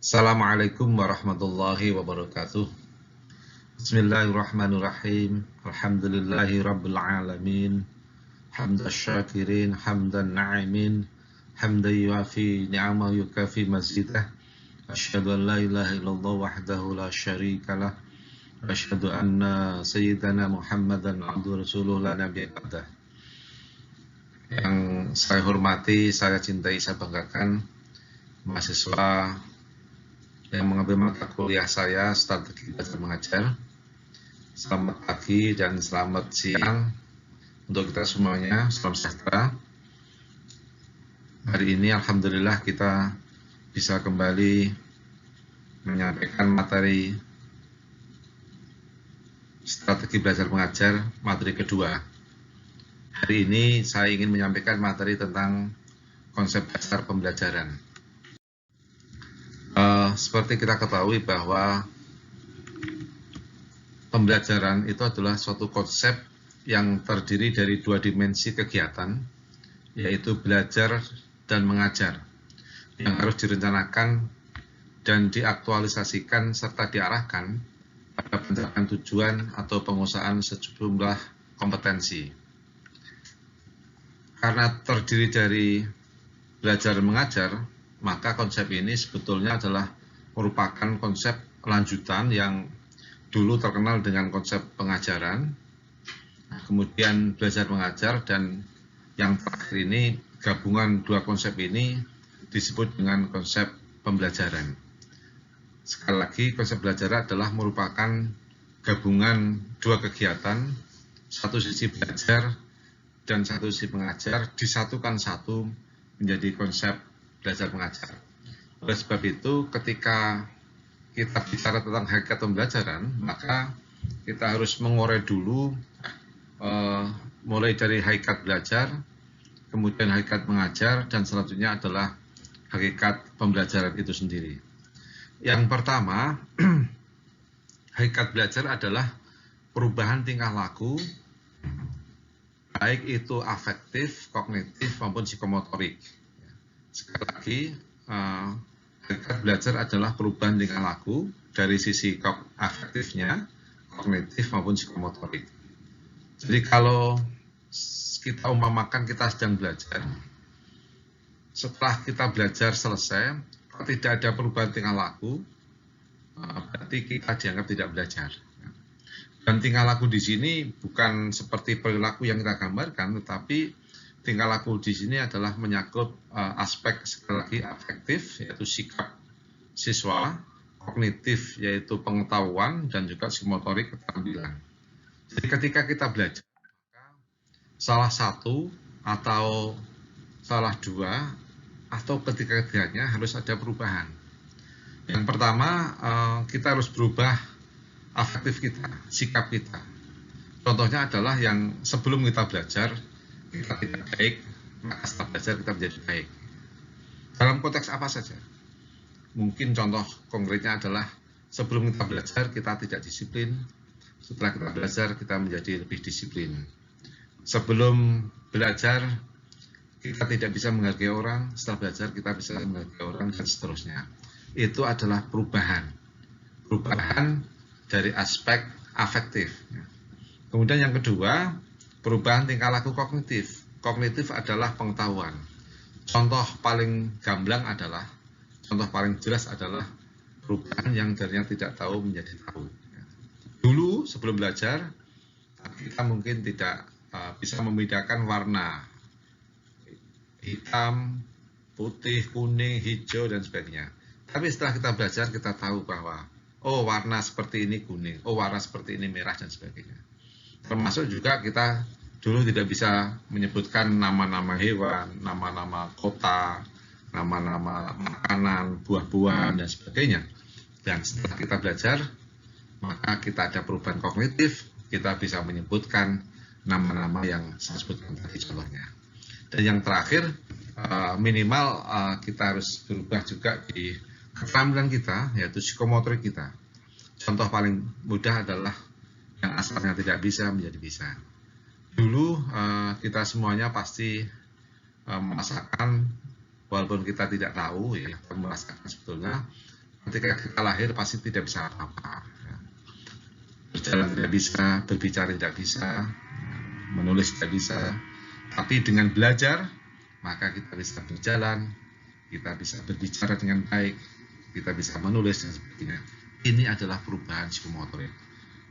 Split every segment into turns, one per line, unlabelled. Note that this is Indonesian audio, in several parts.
Assalamualaikum warahmatullahi wabarakatuh. Bismillahirrahmanirrahim. Alhamdulillahi rabbil alamin. Hamdan syakirin, hamdan na'imin, hamdan yuafi ni'amah yukafi mazidah. Asyhadu an la ilaha illallah wahdahu la syarikalah. Asyhadu anna sayyidana Muhammadan abduhu rasuluh la nabiyya ba'dah. Yang saya hormati, saya cintai, saya banggakan mahasiswa yang mengambil mata kuliah saya strategi belajar mengajar. Selamat pagi dan selamat siang untuk kita semuanya. Salam sejahtera. Hari ini alhamdulillah kita bisa kembali menyampaikan materi strategi belajar mengajar materi kedua. Hari ini saya ingin menyampaikan materi tentang konsep dasar pembelajaran. Seperti kita ketahui bahwa pembelajaran itu adalah suatu konsep yang terdiri dari dua dimensi kegiatan, yaitu belajar dan mengajar, yang harus direncanakan dan diaktualisasikan serta diarahkan pada pencapaian tujuan atau pengusahaan sejumlah kompetensi. Karena terdiri dari belajar dan mengajar, maka konsep ini sebetulnya adalah merupakan konsep lanjutan yang dulu terkenal dengan konsep pengajaran, kemudian belajar mengajar, dan yang terakhir ini gabungan dua konsep ini disebut dengan konsep pembelajaran. Sekali lagi, konsep belajar adalah merupakan gabungan dua kegiatan, satu sisi belajar dan satu sisi mengajar, disatukan satu menjadi konsep belajar mengajar. Oleh sebab itu, ketika kita bicara tentang hakikat pembelajaran, maka kita harus mengorek dulu mulai dari hakikat belajar, kemudian hakikat mengajar, dan selanjutnya adalah hakikat pembelajaran itu sendiri. Yang pertama, hakikat belajar adalah perubahan tingkah laku, baik itu afektif, kognitif, maupun psikomotorik. Sekali lagi, hakikat belajar adalah perubahan tingkah laku dari sisi afektifnya, kognitif maupun psikomotorik. Jadi kalau kita umpamakan kita sedang belajar, setelah kita belajar selesai, kalau tidak ada perubahan tingkah laku, berarti kita dianggap tidak belajar. Dan tingkah laku di sini bukan seperti perilaku yang kita gambarkan, tetapi tingkah laku di sini adalah menyangkut aspek sekali lagi afektif, yaitu sikap siswa, kognitif, yaitu pengetahuan, dan juga psikomotorik, keterampilan. Jadi ketika kita belajar, maka salah satu atau salah dua atau ketiga-tiganya harus ada perubahan. Yang pertama, kita harus berubah afektif kita, sikap kita. Contohnya adalah yang sebelum kita belajar, kita tidak baik, maka setelah belajar kita menjadi baik. Dalam konteks apa saja? Mungkin contoh konkretnya adalah sebelum kita belajar kita tidak disiplin, setelah kita belajar kita menjadi lebih disiplin. Sebelum belajar kita tidak bisa menghargai orang, setelah belajar kita bisa menghargai orang, dan seterusnya. Itu adalah perubahan dari aspek afektif. Kemudian yang kedua, perubahan tingkah laku kognitif. Kognitif adalah pengetahuan. Contoh paling gamblang adalah, contoh paling jelas adalah perubahan yang tadinya tidak tahu menjadi tahu. Dulu sebelum belajar, kita mungkin tidak bisa membedakan warna hitam, putih, kuning, hijau, dan sebagainya. Tapi setelah kita belajar, kita tahu bahwa oh, warna seperti ini kuning, oh, warna seperti ini merah, dan sebagainya. Termasuk juga kita dulu tidak bisa menyebutkan nama-nama hewan, nama-nama kota, nama-nama makanan, buah-buahan, dan sebagainya. Dan setelah kita belajar, maka kita ada perubahan kognitif, kita bisa menyebutkan nama-nama yang saya sebutkan tadi contohnya. Dan yang terakhir, minimal kita harus berubah juga di keterampilan kita, yaitu psikomotorik kita. Contoh paling mudah adalah yang asalnya tidak bisa menjadi bisa. Dulu kita semuanya pasti merasakan, walaupun kita tidak tahu, ya, merasakan sebetulnya Ketika kita lahir pasti tidak bisa apa-apa. Berjalan tidak bisa, berbicara tidak bisa, menulis tidak bisa. Tapi dengan belajar, maka kita bisa berjalan, kita bisa berbicara dengan baik, kita bisa menulis dan sebagainya. Ini adalah perubahan psikomotorik.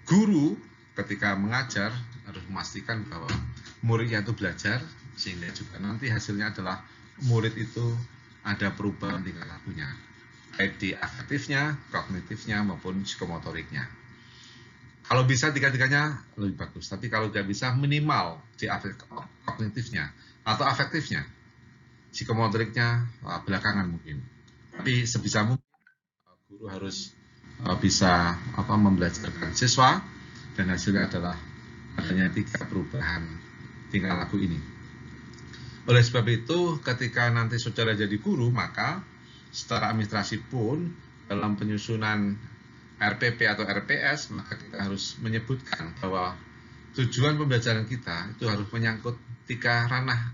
Guru ketika mengajar harus memastikan bahwa muridnya itu belajar, sehingga juga nanti hasilnya adalah murid itu ada perubahan tingkah lakunya, baik di afektifnya, kognitifnya, maupun psikomotoriknya. Kalau bisa tiga-tiganya lebih bagus, tapi kalau tidak bisa minimal di kognitifnya atau afektifnya, psikomotoriknya belakangan mungkin. Tapi sebisa mungkin guru harus bisa membelajarkan siswa, dan hasilnya adalah adanya 3 perubahan tingkah laku ini. Oleh sebab itu, ketika nanti saudara jadi guru, maka secara administrasi pun dalam penyusunan RPP atau RPS, maka kita harus menyebutkan bahwa tujuan pembelajaran kita itu harus menyangkut 3 ranah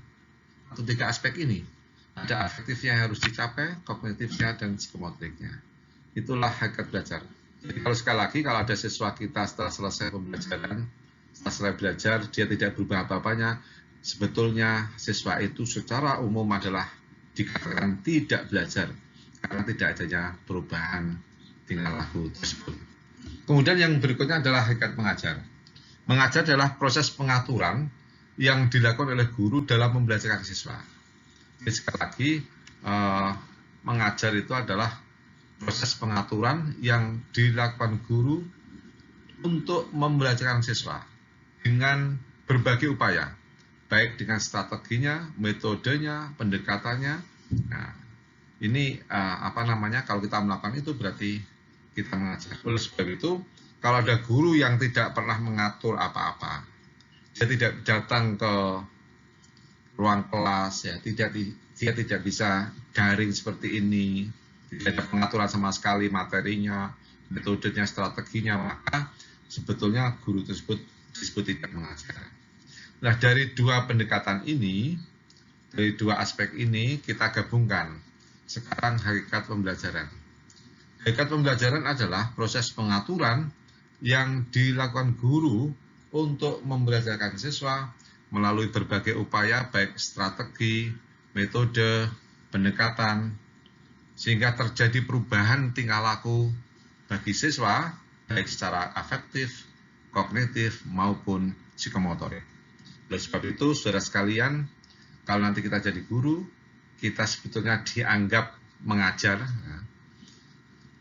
atau 3 aspek ini. Ada afektifnya yang harus dicapai, kognitifnya, dan psikomotoriknya. Itulah hakikat belajar. Jadi kalau sekali lagi, kalau ada siswa kita setelah selesai pembelajaran, setelah selesai belajar, dia tidak berubah apa-apanya, sebetulnya siswa itu secara umum adalah dikatakan tidak belajar, karena tidak adanya perubahan tingkah laku tersebut. Kemudian yang berikutnya adalah hakikat mengajar. Mengajar adalah proses pengaturan yang dilakukan oleh guru dalam membelajarkan siswa. Jadi sekali lagi, mengajar itu adalah proses pengaturan yang dilakukan guru untuk membelajarkan siswa dengan berbagai upaya, baik dengan strateginya, metodenya, pendekatannya. Nah, ini kalau kita melakukan itu berarti kita mengajar. Oleh sebab itu, kalau ada guru yang tidak pernah mengatur apa-apa, dia tidak datang ke ruang kelas, ya, dia tidak bisa daring seperti ini, tidak ada pengaturan sama sekali materinya, metodenya, strateginya, maka sebetulnya guru tersebut disebut tidak mengajar. Nah, dari 2 pendekatan ini, dari 2 aspek ini, kita gabungkan sekarang hakikat pembelajaran. Hakikat pembelajaran adalah proses pengaturan yang dilakukan guru untuk membelajarkan siswa melalui berbagai upaya, baik strategi, metode, pendekatan, sehingga terjadi perubahan tingkah laku bagi siswa, baik secara afektif, kognitif, maupun psikomotorik. Oleh sebab itu, saudara sekalian, kalau nanti kita jadi guru, kita sebetulnya dianggap mengajar,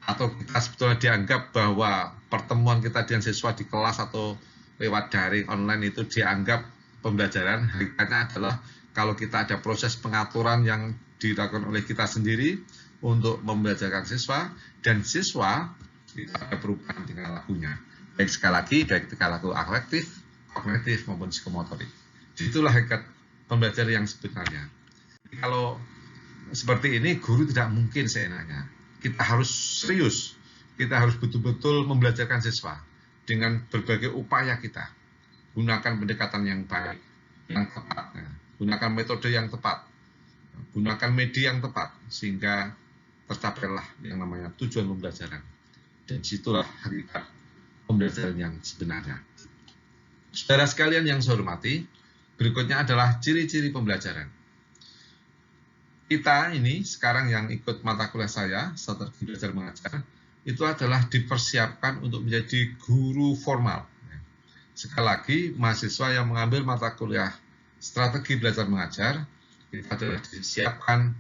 atau kita sebetulnya dianggap bahwa pertemuan kita dengan siswa di kelas atau lewat daring online itu dianggap pembelajaran. Hakikatnya adalah kalau kita ada proses pengaturan yang dilakukan oleh kita sendiri untuk membelajarkan siswa, dan siswa itu ada perubahan tingkah lakunya. Baik sekali lagi, baik tingkah laku afektif, kognitif, maupun psikomotorik. Itulah hakikat pembelajaran yang sebenarnya. Kalau seperti ini, guru tidak mungkin seenaknya. Kita harus serius, kita harus betul-betul membelajarkan siswa dengan berbagai upaya kita. Gunakan pendekatan yang baik, yang tepat, gunakan metode yang tepat, gunakan media yang tepat, sehingga tercapailah yang namanya tujuan pembelajaran. Dan situlah hakikat pembelajaran yang sebenarnya. Saudara sekalian yang saya hormati, berikutnya adalah ciri-ciri pembelajaran. Kita ini sekarang yang ikut mata kuliah saya, strategi belajar mengajar, itu adalah dipersiapkan untuk menjadi guru formal. Sekali lagi, mahasiswa yang mengambil mata kuliah strategi belajar mengajar, itu adalah disiapkan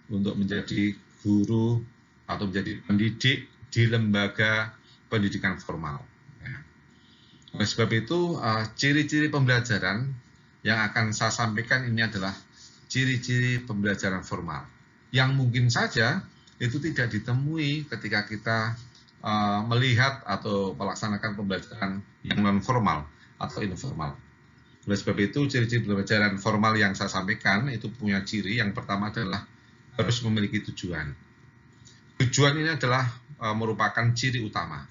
untuk menjadi guru atau menjadi pendidik di lembaga pendidikan formal. Oleh sebab itu, ciri-ciri pembelajaran yang akan saya sampaikan ini adalah ciri-ciri pembelajaran formal, yang mungkin saja itu tidak ditemui ketika kita melihat atau melaksanakan pembelajaran yang non-formal atau informal. Oleh sebab itu, ciri-ciri pembelajaran formal yang saya sampaikan itu punya ciri. Yang pertama adalah harus memiliki tujuan. Tujuan ini adalah merupakan ciri utama.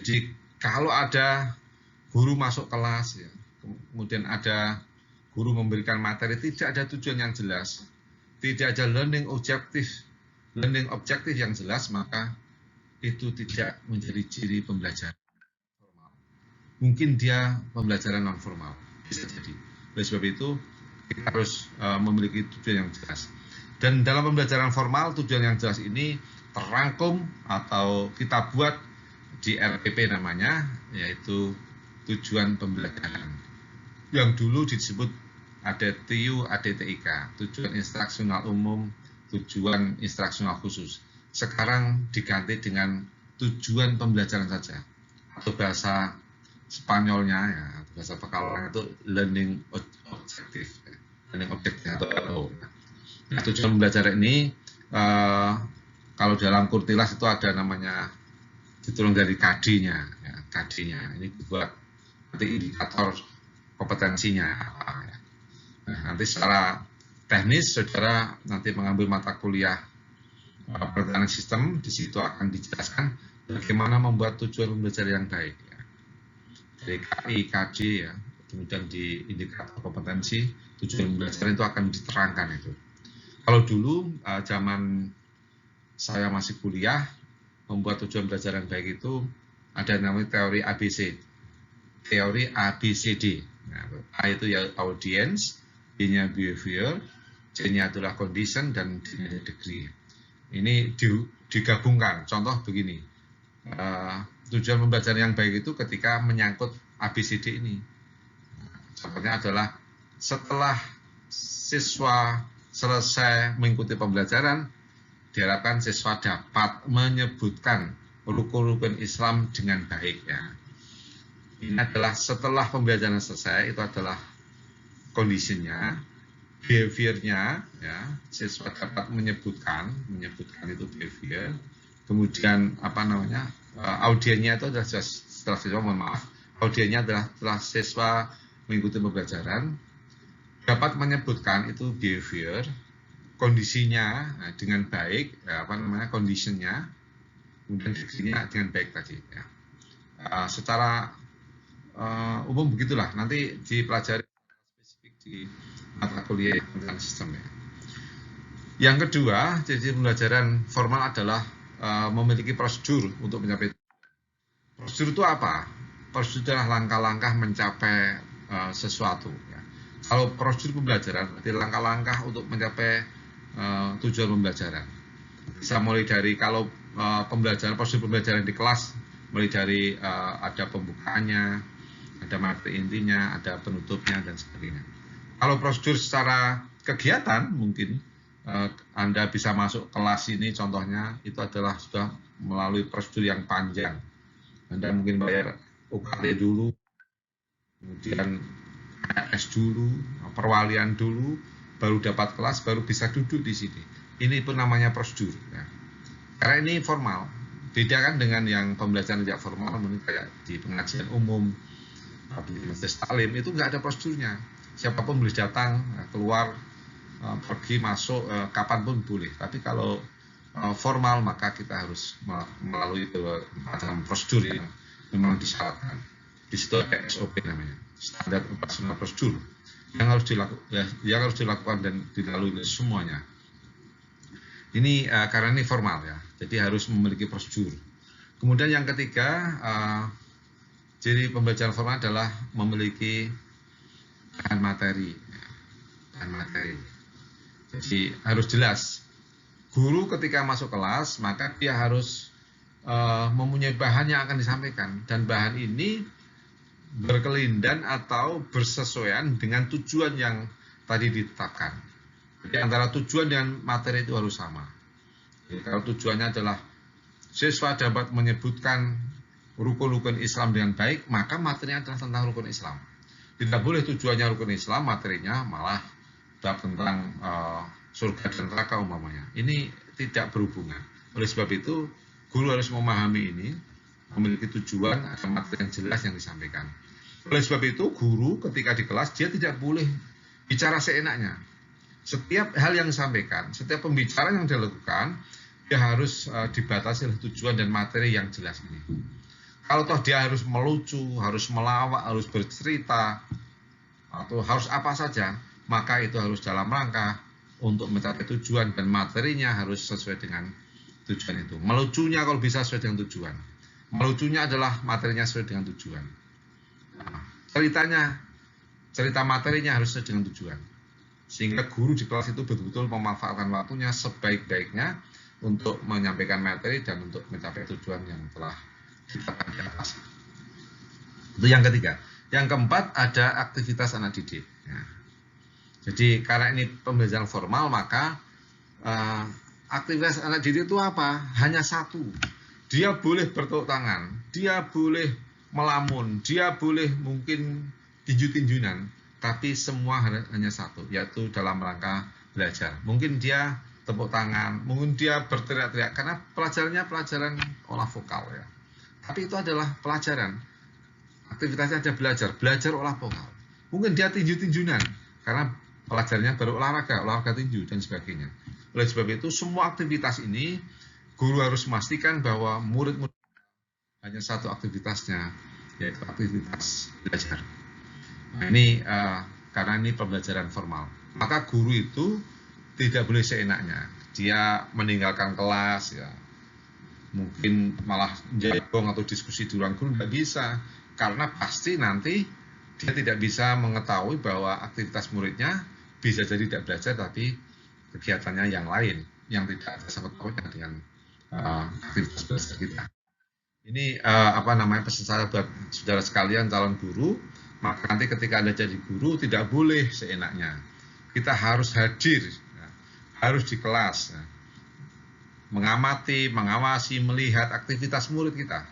Jadi kalau ada guru masuk kelas, ya, kemudian ada guru memberikan materi, tidak ada tujuan yang jelas, tidak ada learning objektif yang jelas, maka itu tidak menjadi ciri pembelajaran formal. Mungkin dia pembelajaran non formal, bisa jadi. Oleh sebab itu kita harus memiliki tujuan yang jelas. Dan dalam pembelajaran formal, tujuan yang jelas ini terangkum atau kita buat di RPP namanya, yaitu tujuan pembelajaran. Yang dulu disebut ADTU, ADTIK, tujuan instruksional umum, tujuan instruksional khusus. Sekarang diganti dengan tujuan pembelajaran saja, atau bahasa Spanyolnya, ya, bahasa Pekalongan itu learning objective, learning objective atau LO. Nah, tujuan pembelajaran ini kalau dalam Kurtilas itu ada namanya diturun dari KD-nya, ya, KD-nya ini buat nanti indikator kompetensinya apa. Ya. Nah, nanti secara teknis saudara nanti mengambil mata kuliah pertahanan sistem, di situ akan dijelaskan bagaimana membuat tujuan pembelajaran yang baik. Ya. Dari KI, KD, ya, kemudian di indikator kompetensi tujuan pembelajaran itu akan diterangkan itu. Kalau dulu zaman saya masih kuliah, membuat tujuan belajar yang baik itu ada namanya teori ABC, teori ABCD. Nah, A itu ya audience, B-nya behavior, C-nya adalah condition, dan D-nya degree. Ini digabungkan. Contoh begini, tujuan pembelajaran yang baik itu ketika menyangkut ABCD ini. Contohnya adalah setelah siswa selesai mengikuti pembelajaran, diharapkan siswa dapat menyebutkan rukun-rukun Islam dengan baik. Ya. Ini adalah setelah pembelajaran selesai, itu adalah kondisinya, behaviornya, ya, siswa dapat menyebutkan itu behavior. Kemudian audiennya itu adalah setelah siswa, audiennya adalah setelah siswa mengikuti pembelajaran, dapat menyebutkan itu behavior, kondisinya dengan baik, conditionnya, kemudian dirinya dengan baik tadi. Ya. Secara umum begitulah, nanti dipelajari spesifik di mata kuliah tentang sistem. Ya. Yang kedua, jadi pembelajaran formal adalah memiliki prosedur untuk mencapai. Prosedur itu apa? Prosedur adalah langkah-langkah mencapai sesuatu. Ya. Kalau prosedur pembelajaran, berarti langkah-langkah untuk mencapai tujuan pembelajaran. Bisa mulai dari kalau prosedur pembelajaran di kelas, mulai dari ada pembukaannya, ada materi intinya, ada penutupnya, dan sebagainya. Kalau prosedur secara kegiatan, mungkin Anda bisa masuk kelas ini, contohnya itu adalah sudah melalui prosedur yang panjang. Anda mungkin bayar UKT dulu, kemudian S dulu, perwalian dulu, baru dapat kelas, baru bisa duduk di sini. Ini pun namanya prosedur. Ya. Karena ini formal. Beda kan dengan yang pembelajaran tidak formal, mungkin kayak di pengajian umum, di majelis taklim, itu nggak ada prosedurnya. Siapapun boleh datang, keluar, pergi, masuk, kapanpun boleh. Tapi kalau formal, maka kita harus melalui macam prosedur yang memang disyaratkan. Di situ ada SOP namanya, standar operasional prosedur, yang harus dilakukan dan dilalui semuanya. Ini karena ini formal, ya, jadi harus memiliki prosedur. Kemudian yang ketiga, ciri pembelajaran formal adalah memiliki bahan materi. Bahan materi. Jadi harus jelas. Guru ketika masuk kelas, maka dia harus mempunyai bahan yang akan disampaikan, dan bahan ini berkelindan atau bersesuaian dengan tujuan yang tadi ditetapkan. Jadi antara tujuan dan materi itu harus sama. Jadi, kalau tujuannya adalah siswa dapat menyebutkan rukun-rukun Islam dengan baik, maka materinya adalah tentang rukun Islam. Tidak boleh tujuannya rukun Islam, materinya malah tentang surga dan neraka umpamanya. Ini tidak berhubungan. Oleh sebab itu, guru harus memahami ini, memiliki tujuan, ada materi yang jelas yang disampaikan. Oleh sebab itu, guru ketika di kelas, dia tidak boleh bicara seenaknya. Setiap hal yang disampaikan, setiap pembicaraan yang dilakukan, dia harus dibatasi oleh tujuan dan materi yang jelas ini. Kalau toh dia harus melucu, harus melawak, harus bercerita, atau harus apa saja, maka itu harus dalam rangka untuk mencapai tujuan, dan materinya harus sesuai dengan tujuan itu. Melucunya kalau bisa sesuai dengan tujuan. Melucunya adalah materinya sesuai dengan tujuan. Nah, cerita materinya harus sesuai dengan tujuan. Sehingga guru di kelas itu betul-betul memanfaatkan waktunya sebaik-baiknya untuk menyampaikan materi dan untuk mencapai tujuan yang telah ditetapkan di atas. Itu yang ketiga. Yang keempat ada aktivitas anak didik. Ya. Jadi karena ini pembelajaran formal, maka aktivitas anak didik itu apa? Hanya satu. Dia boleh bertepuk tangan, dia boleh melamun, dia boleh mungkin tinju-tinjunan, tapi semua hanya satu, yaitu dalam rangka belajar. Mungkin dia tepuk tangan, mungkin dia berteriak-teriak, karena pelajarannya pelajaran olah vokal ya. Tapi itu adalah pelajaran. Aktivitasnya ada belajar olah vokal. Mungkin dia tinju-tinjunan, karena pelajarannya baru olahraga tinju dan sebagainya. Oleh sebab itu, semua aktivitas ini guru harus memastikan bahwa murid-murid hanya satu aktivitasnya, yaitu aktivitas belajar. Nah, ini karena ini pembelajaran formal, maka guru itu tidak boleh seenaknya. Dia meninggalkan kelas, ya, mungkin malah jagong atau diskusi di ruang guru, tidak bisa. Karena pasti nanti dia tidak bisa mengetahui bahwa aktivitas muridnya bisa jadi tidak belajar, tapi kegiatannya yang lain, yang tidak ada sangkut pautnya dengan aktivitas belajar kita. Ini pesan saya buat saudara sekalian calon guru, maka nanti ketika Anda jadi guru tidak boleh seenaknya. Kita harus hadir, ya, harus di kelas, ya, mengamati, mengawasi, melihat aktivitas murid kita.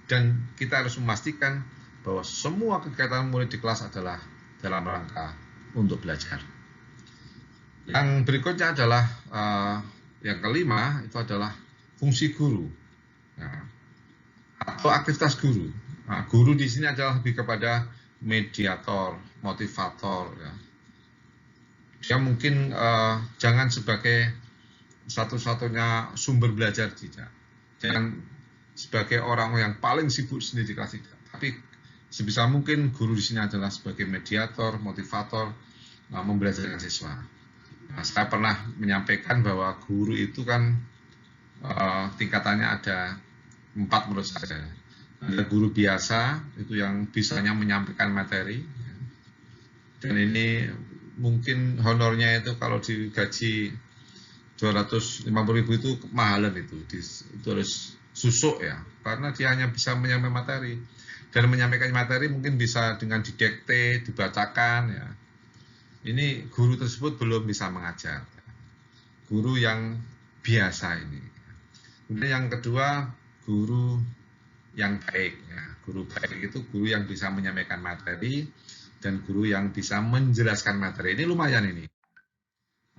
Dan kita harus memastikan bahwa semua kegiatan murid di kelas adalah dalam rangka untuk belajar. Yang berikutnya adalah yang kelima, itu adalah fungsi guru, nah, atau aktivitas guru. Nah, guru di sini adalah lebih kepada mediator, motivator. Ya. Dia mungkin jangan sebagai satu-satunya sumber belajar, tidak. Jangan sebagai orang yang paling sibuk sendiri di kelas, tidak. Tapi sebisa mungkin guru di sini adalah sebagai mediator, motivator, membelajarkan siswa. Nah, saya pernah menyampaikan bahwa guru itu kan tingkatannya ada 4 menurut saya. Ada guru biasa, itu yang bisanya menyampaikan materi. Dan ini mungkin honornya itu kalau digaji 250.000 itu kemahalan itu harus susuk ya, karena dia hanya bisa menyampaikan materi, dan menyampaikan materi mungkin bisa dengan didikte, dibacakan ya. Ini guru tersebut belum bisa mengajar, guru yang biasa ini. Kemudian yang kedua, guru yang baik ya. Guru baik itu guru yang bisa menyampaikan materi dan guru yang bisa menjelaskan materi. Ini lumayan ini.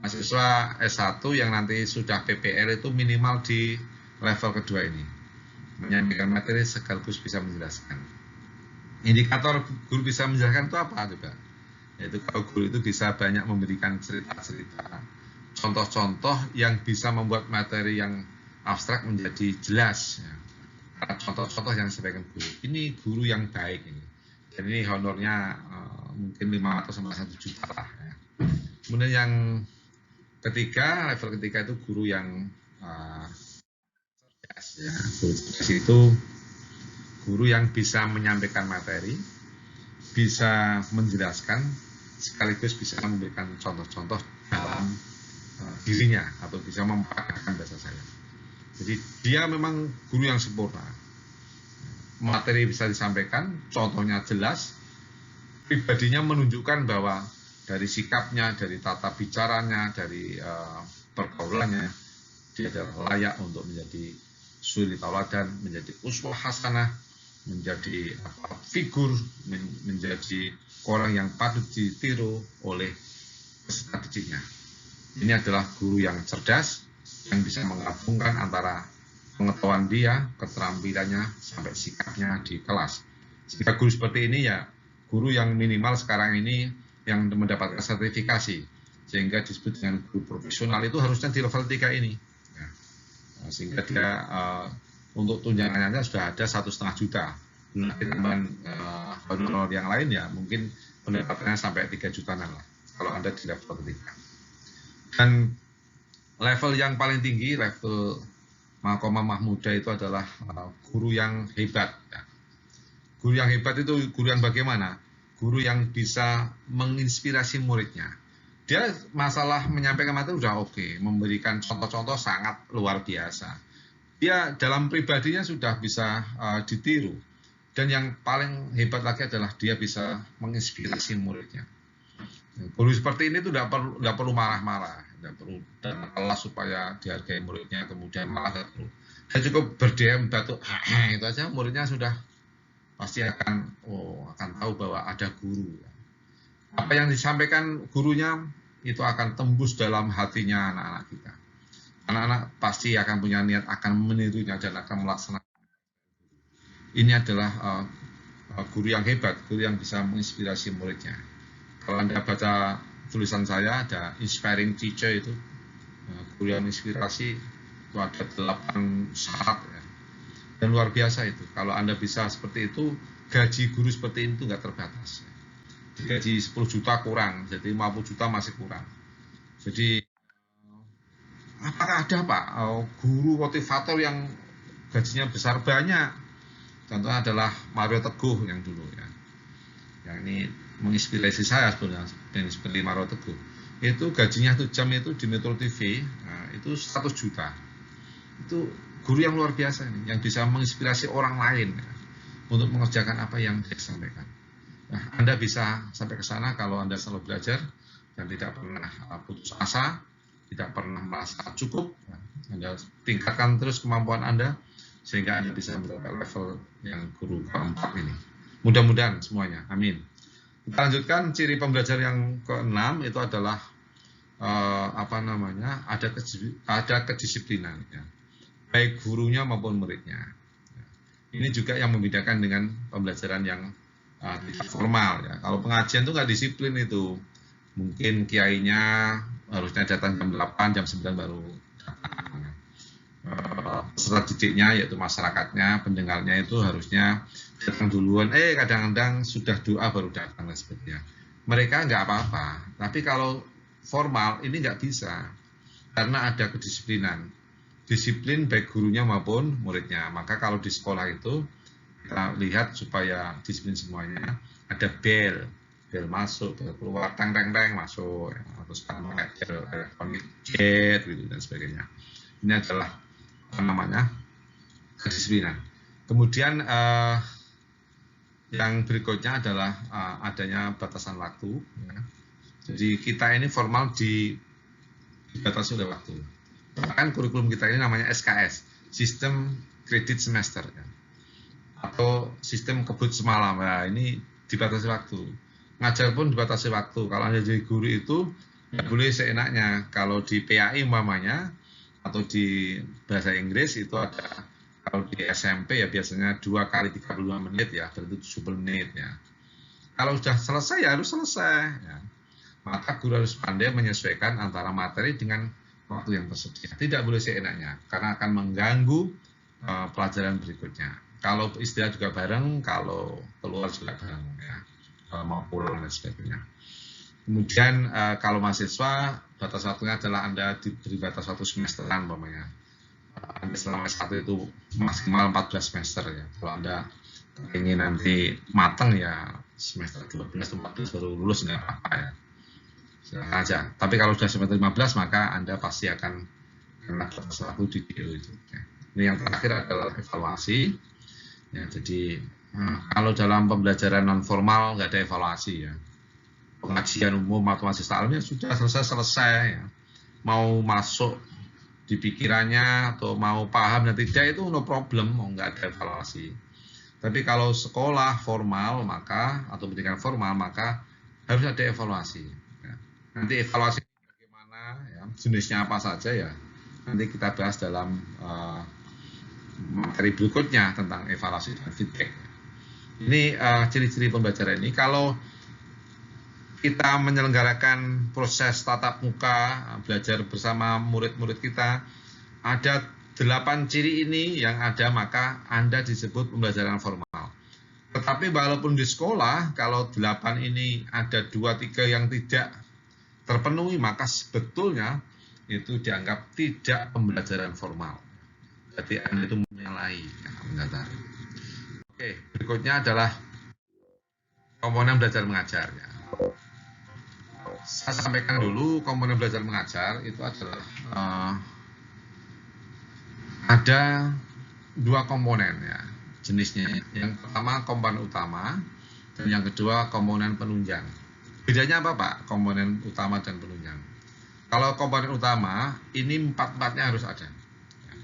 Mahasiswa S1 yang nanti sudah PPL itu minimal di level kedua ini, menyampaikan materi sekaligus bisa menjelaskan. Indikator guru bisa menjelaskan itu apa juga? Yaitu kalau guru itu bisa banyak memberikan cerita-cerita, contoh-contoh yang bisa membuat materi yang abstrak menjadi jelas. Ya. Contoh-contoh yang disampaikan guru. Ini guru yang baik ini. Dan ini honornya mungkin 500 sampai 1 juta lah. Ya. Kemudian yang ketiga, level ketiga itu guru yang cerdas. Ya. Guru cerdas itu guru yang bisa menyampaikan materi, bisa menjelaskan, sekaligus bisa memberikan contoh-contoh dalam dirinya atau bisa mempraktikkan bahasa saya. Jadi dia memang guru yang sempurna. Materi bisa disampaikan, contohnya jelas, pribadinya menunjukkan bahwa dari sikapnya, dari tata bicaranya, dari pergaulannya, dia adalah layak untuk menjadi suri tauladan, menjadi uswah hasanah, menjadi figur, menjadi orang yang patut ditiru oleh peserta didiknya. Ini adalah guru yang cerdas, yang bisa menggabungkan antara pengetahuan dia, keterampilannya, sampai sikapnya di kelas. Sehingga guru seperti ini ya, guru yang minimal sekarang ini yang mendapatkan sertifikasi, sehingga disebut dengan guru profesional, itu harusnya di level 3 ini. Ya. Sehingga dia untuk tunjangannya sudah ada 1,5 juta. Nanti tambahan honor yang lain ya mungkin pendapatannya sampai 3 jutaan lah, kalau Anda di level 3. Dan level yang paling tinggi, level Makomah Mahmudah itu adalah guru yang hebat. Ya. Guru yang hebat itu guru yang bagaimana? Guru yang bisa menginspirasi muridnya. Dia masalah menyampaikan materi sudah oke, memberikan contoh-contoh sangat luar biasa. Dia dalam pribadinya sudah bisa ditiru. Dan yang paling hebat lagi adalah dia bisa menginspirasi muridnya. Guru seperti ini tuh tidak perlu marah-marah, tidak perlu datang kelas supaya dihargai muridnya, kemudian malah tidak perlu. Dia cukup berdiam batuk, itu aja muridnya sudah pasti akan tahu bahwa ada guru. Apa yang disampaikan gurunya itu akan tembus dalam hatinya anak-anak kita. Anak-anak pasti akan punya niat akan menirunya dan akan melaksanakan. Ini adalah guru yang hebat, guru yang bisa menginspirasi muridnya. Kalau Anda baca tulisan saya, ada inspiring teacher itu, guru yang menginspirasi, itu ada 8 syarat. Ya. Dan luar biasa itu. Kalau Anda bisa seperti itu, gaji guru seperti itu nggak terbatas. Gaji 10 juta kurang, jadi 50 juta masih kurang. Jadi, apakah ada Pak, guru motivator yang gajinya besar? Banyak. Contohnya adalah Mario Teguh yang dulu ya. Yang ini menginspirasi saya sebenarnya, seperti Mario Teguh. Itu gajinya 1 jam itu di Metro TV, itu 100 juta. Itu guru yang luar biasa ini, yang bisa menginspirasi orang lain ya, untuk mengerjakan apa yang dia sampaikan. Nah, Anda bisa sampai ke sana kalau Anda selalu belajar dan tidak pernah putus asa, tidak pernah merasa cukup. Ya. Anda tingkatkan terus kemampuan Anda sehingga Anda bisa mencapai level yang guru keempat ini. Mudah-mudahan semuanya. Amin. Kita lanjutkan ciri pembelajar yang ke-6 itu adalah ada kedisiplinan ya. Baik gurunya maupun muridnya. Ini juga yang membedakan dengan pembelajaran yang tidak formal ya. Kalau pengajian itu nggak disiplin itu. Mungkin kiainya harusnya datang jam 8, jam 9 baru datang. Peserta didiknya yaitu masyarakatnya, pendengarnya itu harusnya datang duluan. Kadang-kadang sudah doa baru datang dan sebagainya. Mereka nggak apa-apa. Tapi kalau formal ini nggak bisa karena ada kedisiplinan. Disiplin baik gurunya maupun muridnya. Maka kalau di sekolah itu kita lihat supaya disiplin semuanya, ada bel masuk, bel keluar, teng masuk, ya. Terus kan pakai bel elektronik jet gitu dan sebagainya. Ini adalah kedisiplinan. Kemudian yang berikutnya adalah adanya batasan waktu. Ya. Jadi kita ini formal dibatasi oleh waktu. Bahkan kurikulum kita ini namanya SKS, Sistem Kredit Semester, ya. Atau sistem kebut semalam. Nah, ini dibatasi waktu. Ngajar pun dibatasi waktu. Kalau Anda jadi guru itu nggak boleh seenaknya. Kalau di PAI umpamanya atau di bahasa Inggris itu ada, kalau di SMP ya biasanya 2 kali 35 menit ya, berarti 70 menit ya. Kalau sudah selesai ya harus selesai ya. Maka guru harus pandai menyesuaikan antara materi dengan waktu yang tersedia. Tidak boleh seenaknya karena akan mengganggu pelajaran berikutnya. Kalau istirahat juga bareng, kalau keluar juga bareng ya. Kalau mau pulang dan sebagainya. Kemudian kalau mahasiswa, batas waktunya adalah Anda diberi batas waktu semesteran umpamanya. Anda selama S1 itu maksimal 14 semester ya. Kalau Anda ingin nanti matang ya semester 12 atau 14 baru lulus nggak apa-apa ya. Silahkan aja. Tapi kalau sudah semester 15 maka Anda pasti akan kena batas waktu di DO itu. Ya. Ini yang terakhir adalah evaluasi. Ya, jadi kalau dalam pembelajaran non formal nggak ada evaluasi ya. Pengajian umum atau majelis taklim sudah selesai ya. Mau masuk di pikirannya atau mau paham dan tidak itu no problem, nggak ada evaluasi. Tapi kalau sekolah formal maka atau pendidikan formal maka harus ada evaluasi. Ya. Nanti evaluasi bagaimana, ya, jenisnya apa saja ya. Nanti kita bahas dalam materi berikutnya tentang evaluasi dan feedback. Ini ciri-ciri pembelajaran ini. Kalau kita menyelenggarakan proses tatap muka, belajar bersama murid-murid kita, ada 8 ciri ini yang ada, maka Anda disebut pembelajaran formal. Tetapi walaupun di sekolah, kalau 8 ini ada 2-3 yang tidak terpenuhi, maka sebetulnya itu dianggap tidak pembelajaran formal. berarti Anda itu menyalahi kata mendatar. Oke, berikutnya adalah komponen belajar mengajar. Ya. Saya sampaikan dulu komponen belajar mengajar itu adalah ada dua komponen ya jenisnya. Yang pertama komponen utama dan yang kedua komponen penunjang. Bedanya apa Pak? Komponen utama dan penunjang. Kalau komponen utama ini empat-empatnya harus ada. Ya.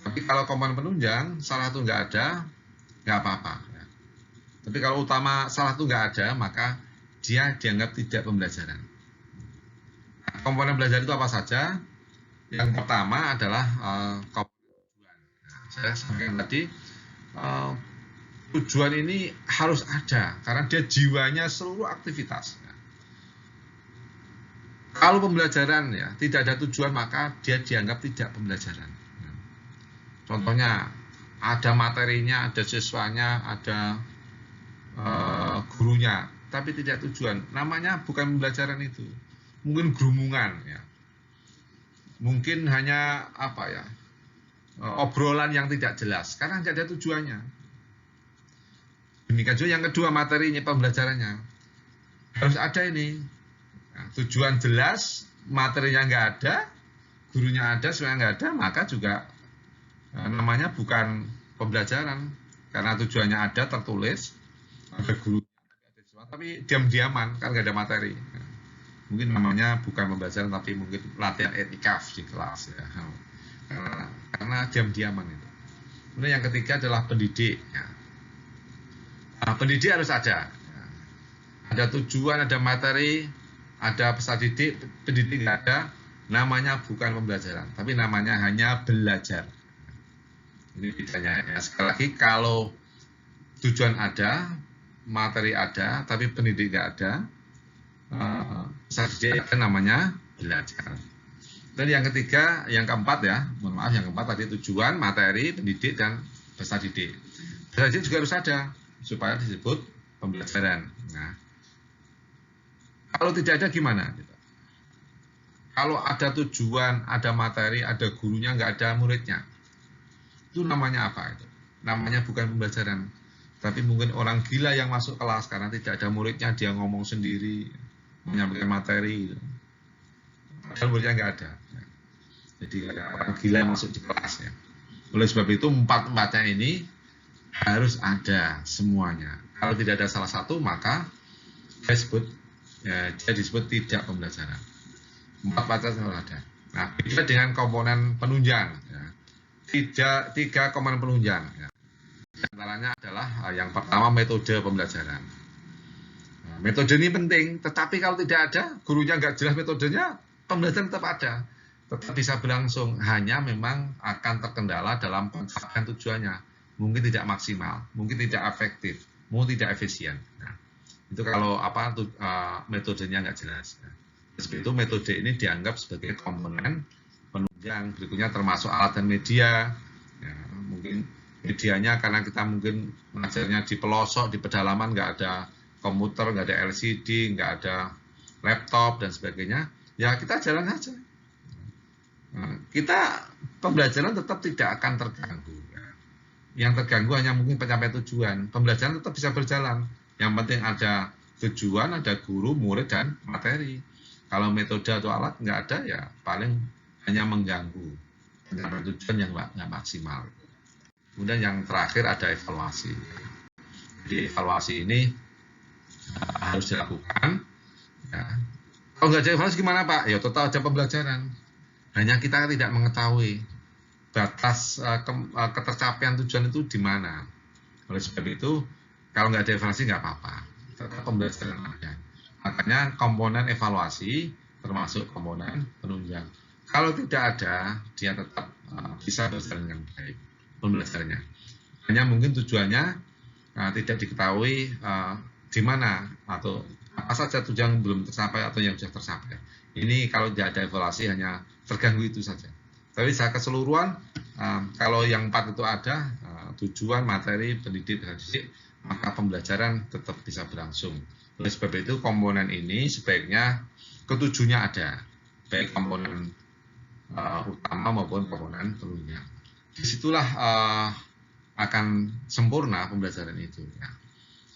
Tapi kalau komponen penunjang salah satu nggak ada, nggak apa-apa. Ya. Tapi kalau utama salah satu nggak ada, maka dia dianggap tidak pembelajaran. Nah, komponen belajar itu apa saja? Yang pertama adalah komponen tujuan. Nah, saya sampaikan tadi tujuan ini harus ada karena dia jiwanya seluruh aktivitas. Kalau pembelajaran ya tidak ada tujuan maka dia dianggap tidak pembelajaran. Contohnya ada materinya, ada siswanya, ada gurunya, tapi tidak tujuan. Namanya bukan pembelajaran itu. Mungkin gerumungan ya. Mungkin hanya apa ya? Obrolan yang tidak jelas karena tidak ada tujuannya. Demikian juga yang kedua materinya pembelajarannya harus ada ini. Nah, tujuan jelas, materinya nggak ada, gurunya ada, siswanya nggak ada, maka juga namanya bukan pembelajaran karena tujuannya ada tertulis, ada gurunya, ada siswa, tapi diam-diaman kan nggak ada materi. Nah, mungkin namanya bukan pembelajaran tapi mungkin latihan etikaf di kelas ya. Karena diam-diaman itu. Kemudian yang ketiga adalah pendidik. Ya. Nah, pendidik harus ada. Ada tujuan, ada materi, ada peserta didik, pendidik nggak ada, namanya bukan pembelajaran, tapi namanya hanya belajar. Ini bedanya ya. Sekali lagi, kalau tujuan ada, materi ada, tapi pendidik nggak ada, peserta didik ada, namanya belajar. Dan yang ketiga, yang keempat ya, mohon maaf, yang keempat tadi tujuan, materi, pendidik, dan peserta didik. Peserta didik juga harus ada, supaya disebut pembelajaran. Nah, kalau tidak ada gimana? Kalau ada tujuan, ada materi, ada gurunya, nggak ada muridnya. Itu namanya apa? Itu namanya bukan pembelajaran. Tapi mungkin orang gila yang masuk kelas karena tidak ada muridnya, dia ngomong sendiri, menyampaikan materi. Padahal muridnya nggak ada. Jadi ada orang gila yang masuk di kelas. Ya. Oleh sebab itu, empat-empatnya ini harus ada semuanya. Kalau tidak ada salah satu, maka dia disebut tidak pembelajaran. Empat-empatnya harus ada. Nah, beda dengan komponen penunjang. Ya. Tiga komponen penunjang. Ya. Di antaranya adalah yang pertama metode pembelajaran. Nah, metode ini penting, tetapi kalau tidak ada, gurunya nggak jelas metodenya, pembelajaran tetap ada. Tetap bisa berlangsung, hanya memang akan terkendala dalam pencapaian tujuannya. Mungkin tidak maksimal, mungkin tidak efektif, mungkin tidak efisien. Nah, itu kalau metodenya nggak jelas. Sebab itu metode ini dianggap sebagai komponen penunjang. Berikutnya termasuk alat dan media. Ya, mungkin medianya karena kita mungkin mengajarnya di pelosok, di pedalaman, nggak ada komputer, nggak ada LCD, nggak ada laptop dan sebagainya. Ya kita jalan aja. Nah, kita pembelajaran tetap tidak akan terganggu. Yang terganggu hanya mungkin pencapaian tujuan. Pembelajaran tetap bisa berjalan. Yang penting ada tujuan, ada guru, murid, dan materi. Kalau metode atau alat nggak ada, ya paling hanya mengganggu pencapaian tujuan yang nggak maksimal. Kemudian yang terakhir ada evaluasi. Jadi evaluasi ini harus dilakukan. Ya. Kalau nggak ada evaluasi gimana Pak? Ya total aja pembelajaran. Hanya kita tidak mengetahui batas ketercapaian tujuan itu di mana. Oleh sebab itu, kalau nggak ada evaluasi nggak apa-apa, tetap pembelajaran ada. Makanya komponen evaluasi termasuk komponen penunjang. Kalau tidak ada, dia tetap bisa berjalan dengan baik pembelajarannya. Hanya mungkin tujuannya tidak diketahui di mana atau apa saja tujuan belum tercapai atau yang sudah tercapai. Ini kalau tidak ada evaluasi hanya terganggu itu saja. Tapi secara keseluruhan, kalau yang 4 itu ada, tujuan, materi, pendidik, maka pembelajaran tetap bisa berlangsung. Oleh sebab itu, komponen ini sebaiknya ketujuhnya ada, baik komponen utama maupun komponen penunjang. disitulah akan sempurna pembelajaran itu. Ya.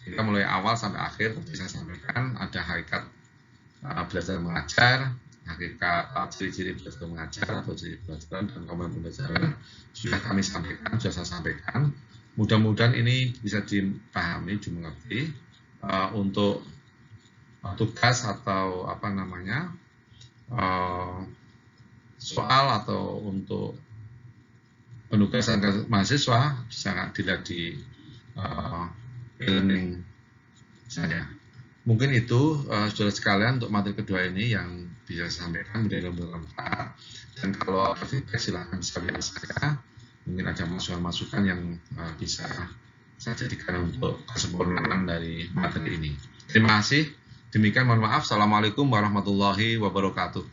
Kita mulai awal sampai akhir, seperti saya sampaikan, ada hakikat belajar mengajar, hakikat ciri-ciri belajar mengajar atau ciri pelajaran dan komponen pembelajaran sudah kami sampaikan, sudah saya sampaikan. Mudah-mudahan ini bisa dipahami, dimengerti untuk tugas atau apa namanya soal atau untuk penugasan mahasiswa sangat dilihat di e-learning saya. Mungkin itu saudara sekalian untuk materi kedua ini yang bisa saya sampaikan, mudah-mudahan bermanfaat. Dan kalau ada feedback silahkan sekalian saya. Mungkin ada masukan-masukan yang bisa saya jadikan untuk kesempurnaan dari materi ini. Terima kasih. Demikian, mohon maaf. Assalamualaikum warahmatullahi wabarakatuh.